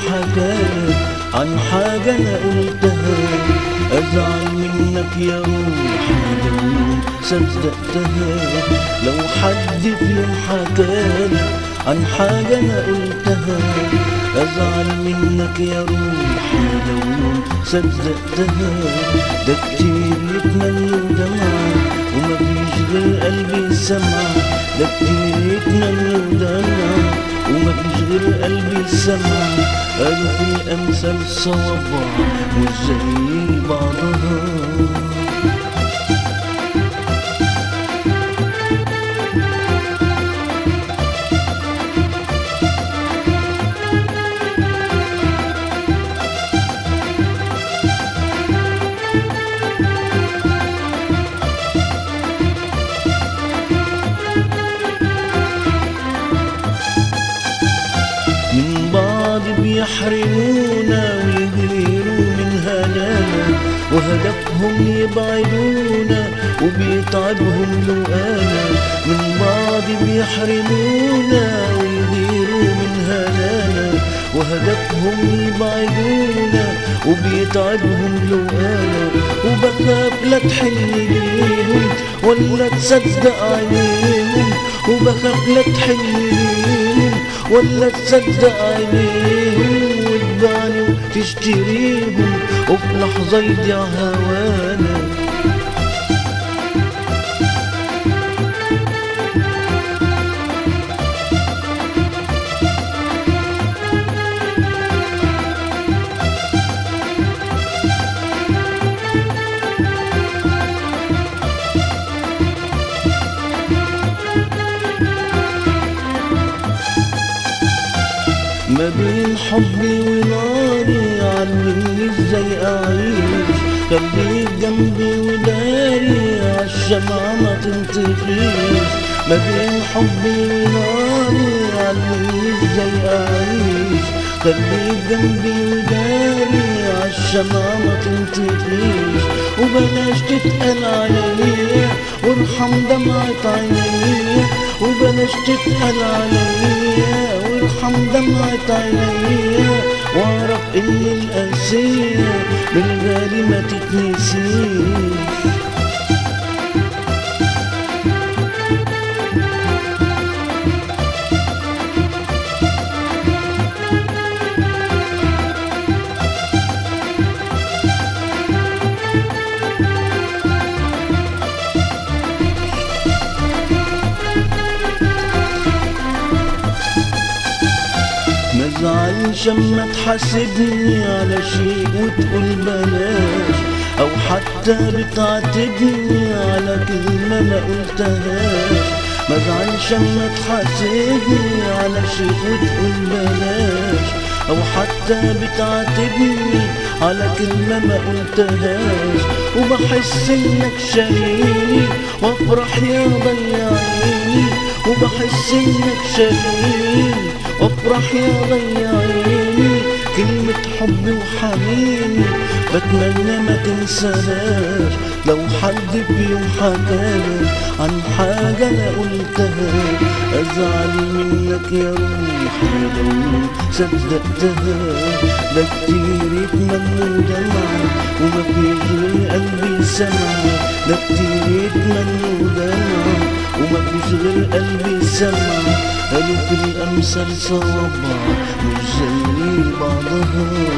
حكالك عن حاجة أنا قلتها، أزعل منك يا روحي لو يوم صدقتها. لو حد في يوم حكالك عن حاجة أنا قلتها، أزعل منك يا روحي لو يوم صدقتها. ده كتير يتمنوا دمعة ومفيش غير قلبي سمع، ده كتير يتمنوا دمعة ومفيش غير قلبي سمع. قالوا في الأمثال صوابع مش زي بعضها. من بعض بيحرمونا ويغيروا من هنانا، وهدفهم يبعدونا وبيتعبهم لقانا. من بعض بيحرمونا ويغيروا من هنانا، وهدفهم يبعدونا وبيتعبهم لقانا. وبخاف لا تحن ليهم ولا تصدق عينيهم، وبخاف لا تحن ليهم ولا تصدق عينيهم، وتبعني وتشتريهم وفي لحظة يضيع هوانا. ما بين حبي وناري علمني ازاي اعيش، خليك جنبي وداري عالشمعة ما تنطفيش. ما بين حبي وناري علمني ازاي اعيش، خليك جنبي وداري عالشمعة ما تنطفيش. وبلاش تتقل عليا وارحم دمعة عينيا، وبلاش تتقل عليا وارحم دمعة عينيا. واعرف ان القاسية بالغالي ما تتنسيش. مزعلش اما تحاسبني على شيء وتقول بلاش، او حتى بتعاتبني على كلمة ما قلتهاش. مزعلش اما تحاسبني على شيء وتقول بلاش، او حتى بتعاتبني على كلمة ما قلتهاش. وبحس انك شاريني وافرح يا ضيعيني، وبحس انك شاريني وافرح يا ضيعيني. كلمة حب وحنيني بتمنى ما تنساهاش. لو حد في يوم حكالك عن حاجة أنا قلتها، أزعل منك يا روحي لو صدقتها. ده كتير يتمنوا دمعة ومفيش غير قلبي سمع، ده كتير يتمنوا دمعة ومفيش غير قلبي سمع. قالوا في الأمثال صوابع مش زي بعضها.